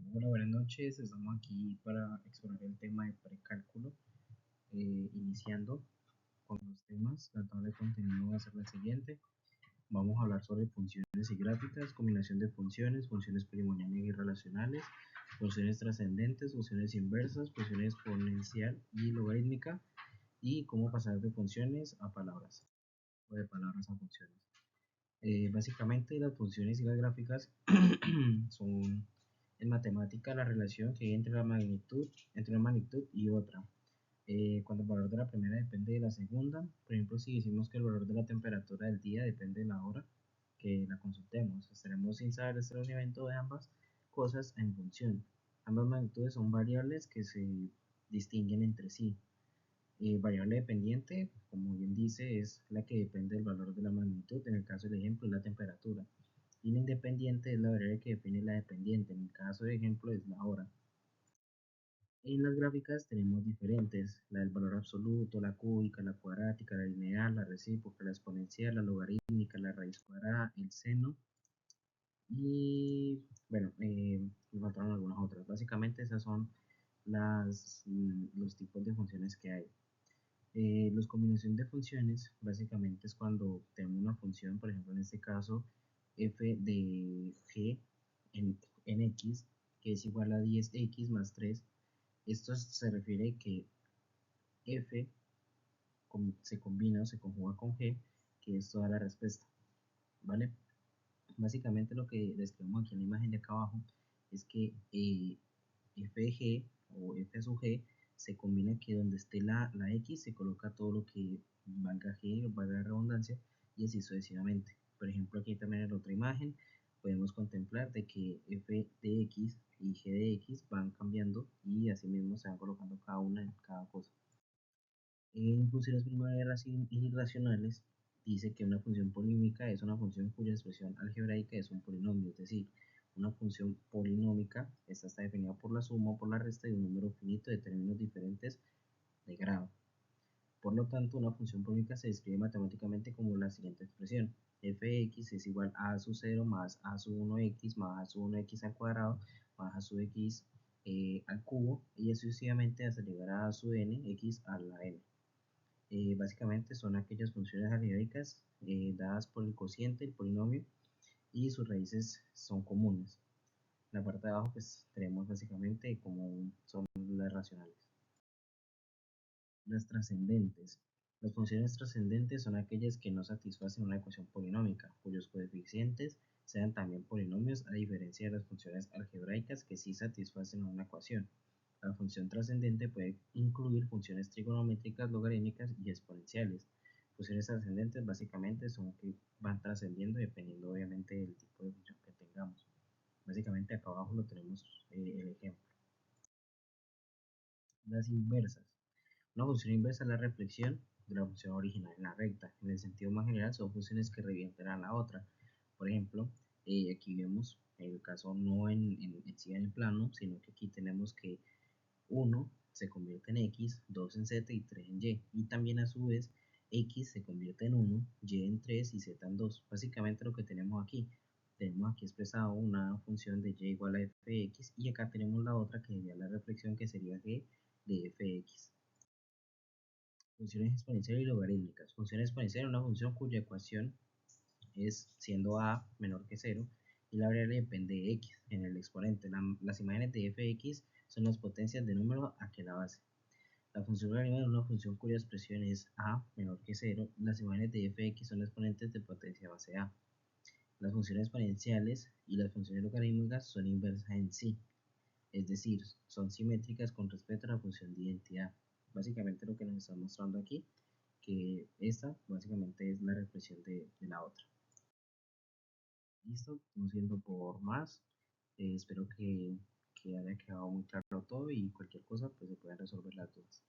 Hola, buenas noches. Estamos aquí para explorar el tema de precálculo. Iniciando con los temas, la tabla de contenido va a ser la siguiente. Vamos a hablar sobre funciones y gráficas, combinación de funciones, funciones polinomiales y relacionales, funciones trascendentes, funciones inversas, funciones exponencial y logarítmica, y cómo pasar de funciones a palabras, o de palabras a funciones. Básicamente las funciones y las gráficas son en matemática la relación que hay entre entre una magnitud y otra. Cuando el valor de la primera depende de la segunda, por ejemplo, si decimos que el valor de la temperatura del día depende de la hora que la consultemos, estaremos sin saber el relacionamiento de ambas cosas en función. Ambas magnitudes son variables que se distinguen entre sí. Variable dependiente, como bien dice, es la que depende del valor de la magnitud, en el caso del ejemplo es la temperatura. Y la independiente es la variable que define la dependiente, en el caso de ejemplo es la hora. En las gráficas tenemos diferentes, la del valor absoluto, la cúbica, la cuadrática, la lineal, la recíproca, la exponencial, la logarítmica, la raíz cuadrada, el seno y bueno, me faltaron algunas otras. Básicamente esas son los tipos de funciones que hay. Los combinación de funciones básicamente es cuando tenemos una función, por ejemplo en este caso f de g en x, que es igual a 10x más 3. Esto se refiere que f se combina o se conjuga con g, que es toda la respuesta, ¿vale? Básicamente lo que describimos aquí en la imagen de acá abajo es que f de g o f sub g se combina que donde esté la x se coloca todo lo que valga g, valga la redundancia, y así sucesivamente. Por ejemplo, aquí también en la otra imagen podemos contemplar de que f de x y g de x van cambiando y así mismo se van colocando cada una en cada cosa. En funciones primarias irracionales dice que una función polínomica es una función cuya expresión algebraica es un polinomio, es decir, una función polinómica. Esta está definida por la suma o por la resta de un número finito de términos diferentes de grado. Por lo tanto, una función polínomica se describe matemáticamente como la siguiente expresión: f de x es igual a sub 0 más a sub 1x más a sub 1x al cuadrado más a sub x al cubo, y así sucesivamente hasta llegar a sub n x a la n. Básicamente son aquellas funciones algebraicas dadas por el cociente del polinomio y sus raíces son comunes. En la parte de abajo pues tenemos básicamente como son las racionales. Las trascendentes. Las funciones trascendentes son aquellas que no satisfacen una ecuación polinómica, cuyos coeficientes sean también polinomios, a diferencia de las funciones algebraicas que sí satisfacen una ecuación. La función trascendente puede incluir funciones trigonométricas, logarítmicas y exponenciales. Funciones trascendentes básicamente son que van trascendiendo dependiendo obviamente del tipo de función que tengamos. Básicamente acá abajo lo tenemos el ejemplo. Las inversas. Una función inversa es la reflexión de la función original en la recta. En el sentido más general son funciones que revierten a la otra. Por ejemplo, aquí vemos el caso no sí en el plano, sino que aquí tenemos que 1 se convierte en x, 2 en z y 3 en y. Y también a su vez x se convierte en 1, y en 3 y z en 2. Básicamente lo que tenemos aquí expresado una función de y igual a f de x, y acá tenemos la otra que sería la reflexión, que sería g de f de x. Funciones exponenciales y logarítmicas. Función exponencial es una función cuya ecuación es siendo a menor que 0 y la variable depende de x en el exponente. Las imágenes de f de x son las potencias de número a que la base. La función logarítmica es una función cuya expresión es a menor que 0. Las imágenes de f de x son exponentes de potencia base a. Las funciones exponenciales y las funciones logarítmicas son inversas en sí, es decir, son simétricas con respecto a la función de identidad. Básicamente lo que nos está mostrando aquí, que esta básicamente es la reflexión de la otra. Listo, no siendo por más, espero que haya quedado muy claro todo, y cualquier cosa pues se puedan resolver las dudas.